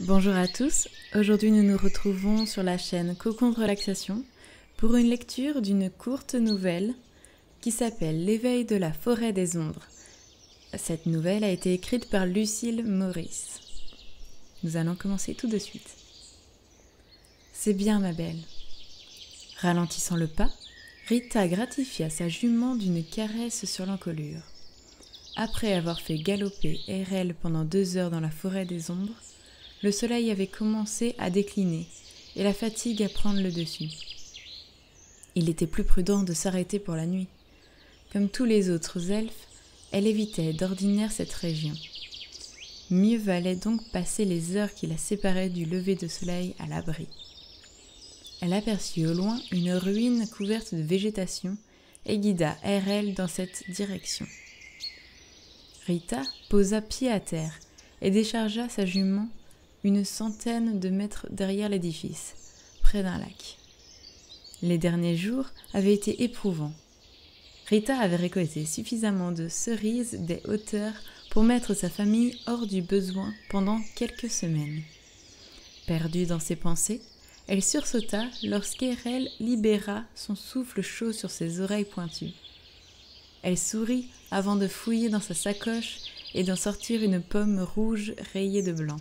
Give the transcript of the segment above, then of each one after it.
Bonjour à tous, aujourd'hui nous nous retrouvons sur la chaîne Cocon de Relaxation pour une lecture d'une courte nouvelle qui s'appelle L'éveil de la forêt des ombres. Cette nouvelle a été écrite par Lucille Maurice. Nous allons commencer tout de suite. C'est bien ma belle. Ralentissant le pas, Rita gratifia sa jument d'une caresse sur l'encolure. Après avoir fait galoper RL pendant 2 heures dans la forêt des ombres, le soleil avait commencé à décliner et la fatigue à prendre le dessus. Il était plus prudent de s'arrêter pour la nuit. Comme tous les autres elfes, elle évitait d'ordinaire cette région. Mieux valait donc passer les heures qui la séparaient du lever de soleil à l'abri. Elle aperçut au loin une ruine couverte de végétation et guida RL dans cette direction. Rita posa pied à terre et déchargea sa jument une centaine de mètres derrière l'édifice, près d'un lac. Les derniers jours avaient été éprouvants. Rita avait récolté suffisamment de cerises des hauteurs pour mettre sa famille hors du besoin pendant quelques semaines. Perdue dans ses pensées, elle sursauta lorsqu'Erel libéra son souffle chaud sur ses oreilles pointues. Elle sourit avant de fouiller dans sa sacoche et d'en sortir une pomme rouge rayée de blanc.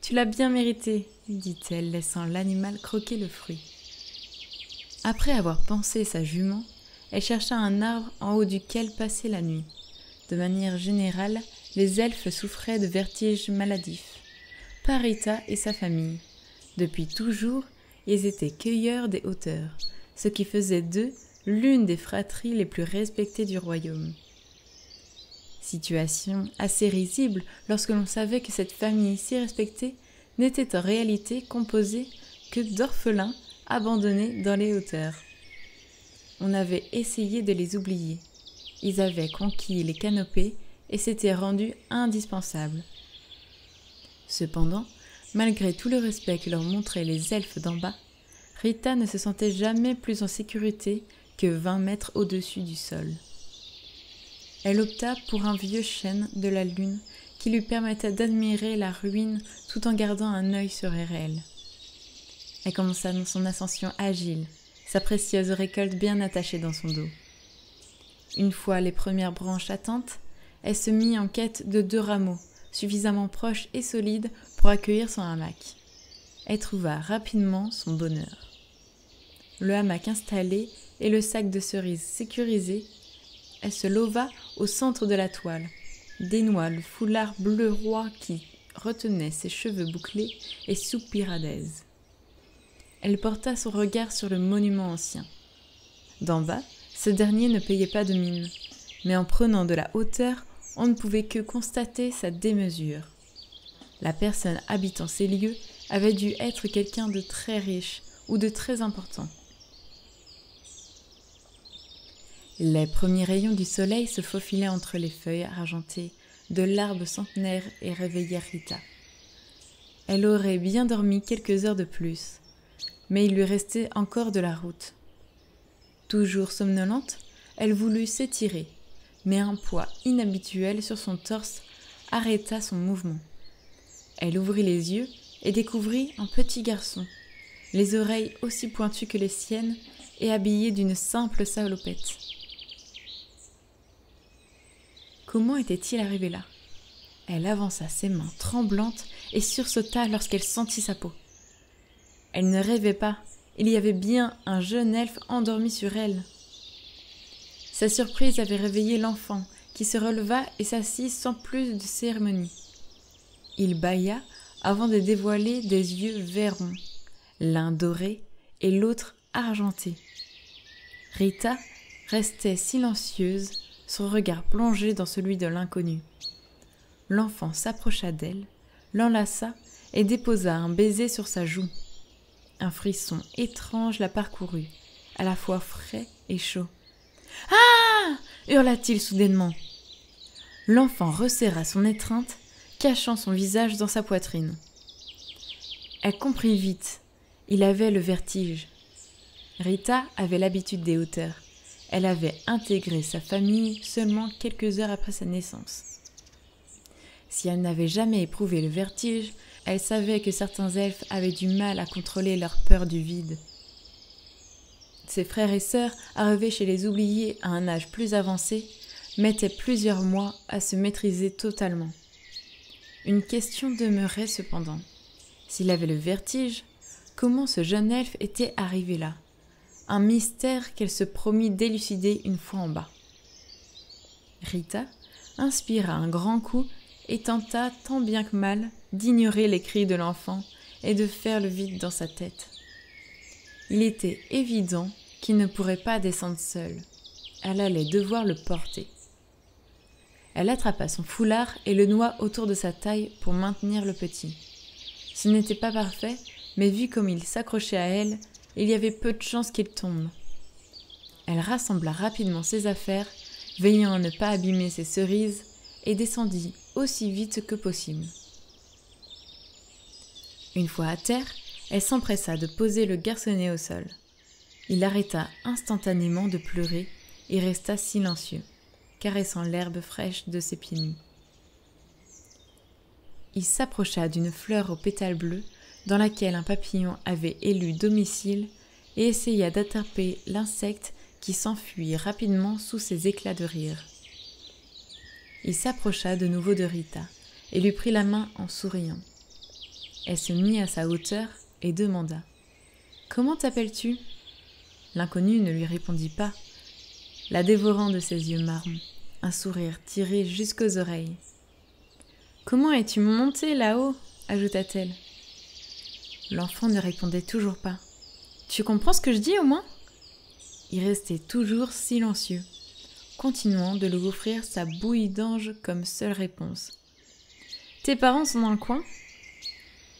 « Tu l'as bien mérité, » dit-elle, laissant l'animal croquer le fruit. Après avoir pansé sa jument, elle chercha un arbre en haut duquel passer la nuit. De manière générale, les elfes souffraient de vertiges maladifs. Pas Rita et sa famille. Depuis toujours, ils étaient cueilleurs des hauteurs, ce qui faisait d'eux l'une des fratries les plus respectées du royaume. Situation assez risible lorsque l'on savait que cette famille si respectée n'était en réalité composée que d'orphelins abandonnés dans les hauteurs. On avait essayé de les oublier. Ils avaient conquis les canopées et s'étaient rendus indispensables. Cependant, malgré tout le respect que leur montraient les elfes d'en bas, Rita ne se sentait jamais plus en sécurité que 20 mètres au-dessus du sol. Elle opta pour un vieux chêne de la lune qui lui permettait d'admirer la ruine tout en gardant un œil sur RL. Elle commença son ascension agile, sa précieuse récolte bien attachée dans son dos. Une fois les premières branches atteintes, elle se mit en quête de 2 rameaux, suffisamment proches et solides pour accueillir son hamac. Elle trouva rapidement son bonheur. Le hamac installé et le sac de cerises sécurisé, elle se leva au centre de la toile, dénoua le foulard bleu roi qui retenait ses cheveux bouclés et soupira d'aise. Elle porta son regard sur le monument ancien. D'en bas, ce dernier ne payait pas de mine, mais en prenant de la hauteur, on ne pouvait que constater sa démesure. La personne habitant ces lieux avait dû être quelqu'un de très riche ou de très important. Les premiers rayons du soleil se faufilaient entre les feuilles argentées de l'arbre centenaire et réveillèrent Rita. Elle aurait bien dormi quelques heures de plus, mais il lui restait encore de la route. Toujours somnolente, elle voulut s'étirer, mais un poids inhabituel sur son torse arrêta son mouvement. Elle ouvrit les yeux et découvrit un petit garçon, les oreilles aussi pointues que les siennes et habillé d'une simple salopette. Comment était-il arrivé là ? Elle avança ses mains tremblantes et sursauta lorsqu'elle sentit sa peau. Elle ne rêvait pas, il y avait bien un jeune elfe endormi sur elle. Sa surprise avait réveillé l'enfant, qui se releva et s'assit sans plus de cérémonie. Il bâilla avant de dévoiler des yeux vert ronds, l'un doré et l'autre argenté. Rita restait silencieuse, son regard plongé dans celui de l'inconnu. L'enfant s'approcha d'elle, l'enlaça et déposa un baiser sur sa joue. Un frisson étrange la parcourut, à la fois frais et chaud. « Ah !» hurla-t-il soudainement. L'enfant resserra son étreinte, cachant son visage dans sa poitrine. Elle comprit vite, il avait le vertige. Rita avait l'habitude des hauteurs. Elle avait intégré sa famille seulement quelques heures après sa naissance. Si elle n'avait jamais éprouvé le vertige, elle savait que certains elfes avaient du mal à contrôler leur peur du vide. Ses frères et sœurs, arrivés chez les oubliés à un âge plus avancé, mettaient plusieurs mois à se maîtriser totalement. Une question demeurait cependant. S'il avait le vertige, comment ce jeune elfe était arrivé là? Un mystère qu'elle se promit d'élucider une fois en bas. Rita inspira un grand coup et tenta tant bien que mal d'ignorer les cris de l'enfant et de faire le vide dans sa tête. Il était évident qu'il ne pourrait pas descendre seul. Elle allait devoir le porter. Elle attrapa son foulard et le noua autour de sa taille pour maintenir le petit. Ce n'était pas parfait, mais vu comme il s'accrochait à elle, il y avait peu de chances qu'il tombe. Elle rassembla rapidement ses affaires, veillant à ne pas abîmer ses cerises, et descendit aussi vite que possible. Une fois à terre, elle s'empressa de poser le garçonnet au sol. Il arrêta instantanément de pleurer et resta silencieux, caressant l'herbe fraîche de ses pieds nus. Il s'approcha d'une fleur aux pétales bleus dans laquelle un papillon avait élu domicile et essaya d'attraper l'insecte qui s'enfuit rapidement sous ses éclats de rire. Il s'approcha de nouveau de Rita et lui prit la main en souriant. Elle se mit à sa hauteur et demanda « Comment t'appelles-tu » L'inconnu ne lui répondit pas, la dévorant de ses yeux marrons, un sourire tiré jusqu'aux oreilles. « Comment es-tu montée là-haut » ajouta-t-elle. L'enfant ne répondait toujours pas. « Tu comprends ce que je dis au moins » Il restait toujours silencieux, continuant de lui offrir sa bouillie d'ange comme seule réponse. « Tes parents sont dans le coin »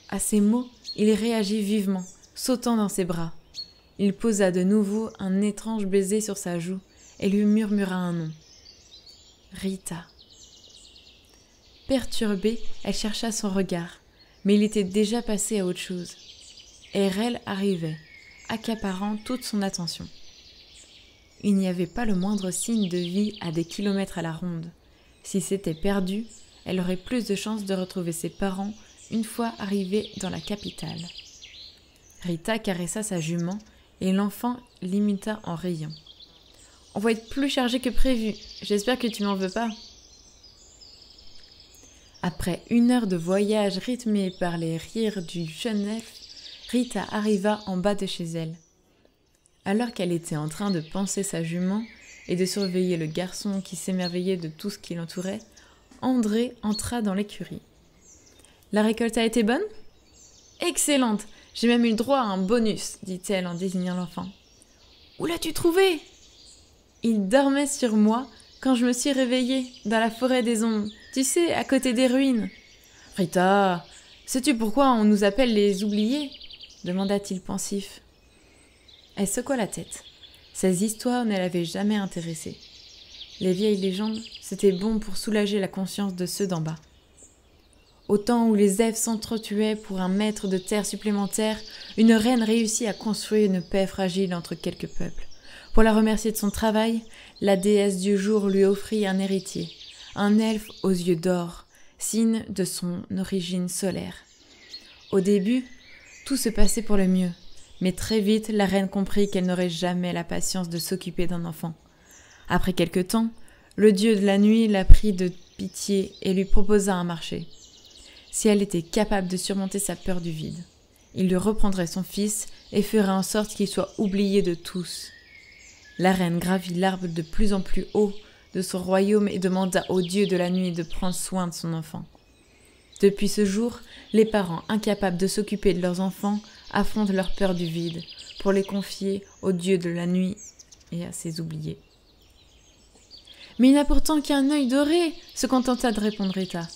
À ces mots, il réagit vivement, sautant dans ses bras. Il posa de nouveau un étrange baiser sur sa joue et lui murmura un nom. Rita. Perturbée, elle chercha son regard, mais il était déjà passé à autre chose. Erel arrivait, accaparant toute son attention. Il n'y avait pas le moindre signe de vie à des kilomètres à la ronde. Si c'était perdu, elle aurait plus de chances de retrouver ses parents une fois arrivée dans la capitale. Rita caressa sa jument et l'enfant l'imita en riant. « On va être plus chargé que prévu. J'espère que tu m'en veux pas. » Après 1 heure de voyage rythmé par les rires du jeune elfe, Rita arriva en bas de chez elle. Alors qu'elle était en train de panser sa jument et de surveiller le garçon qui s'émerveillait de tout ce qui l'entourait, André entra dans l'écurie. « La récolte a été bonne ?»« Excellente. J'ai même eu le droit à un bonus, dit-elle en désignant l'enfant. « Où l'as-tu trouvé ?»« Il dormait sur moi quand je me suis réveillée dans la forêt des ombres, tu sais, à côté des ruines. »« Rita, sais-tu pourquoi on nous appelle les oubliés ?» demanda-t-il pensif. Elle secoua la tête. Ces histoires ne l'avaient jamais intéressée. Les vieilles légendes, c'était bon pour soulager la conscience de ceux d'en bas. Au temps où les elfes s'entretuaient pour un mètre de terre supplémentaire, une reine réussit à construire une paix fragile entre quelques peuples. Pour la remercier de son travail, la déesse du jour lui offrit un héritier, un elfe aux yeux d'or, signe de son origine solaire. Au début, tout se passait pour le mieux, mais très vite, la reine comprit qu'elle n'aurait jamais la patience de s'occuper d'un enfant. Après quelque temps, le dieu de la nuit la prit de pitié et lui proposa un marché. Si elle était capable de surmonter sa peur du vide, il lui reprendrait son fils et ferait en sorte qu'il soit oublié de tous. La reine gravit l'arbre de plus en plus haut de son royaume et demanda au dieu de la nuit de prendre soin de son enfant. Depuis ce jour, les parents incapables de s'occuper de leurs enfants affrontent leur peur du vide pour les confier au dieu de la nuit et à ses oubliés. « Mais il n'a pourtant qu'un œil doré !» se contenta de répondre Rita,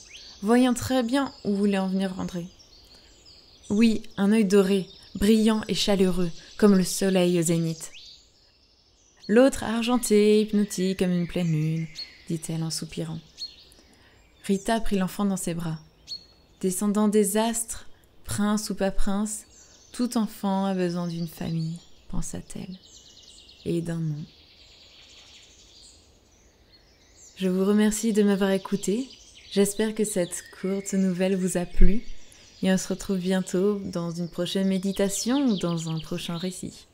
voyant très bien où voulait en venir André. « Oui, un œil doré, brillant et chaleureux, comme le soleil au zénith. »« L'autre argenté et hypnotique comme une pleine lune, » dit-elle en soupirant. Rita prit l'enfant dans ses bras. Descendant des astres, prince ou pas prince, tout enfant a besoin d'une famille, pensa-t-elle, et d'un nom. Je vous remercie de m'avoir écouté. J'espère que cette courte nouvelle vous a plu et on se retrouve bientôt dans une prochaine méditation ou dans un prochain récit.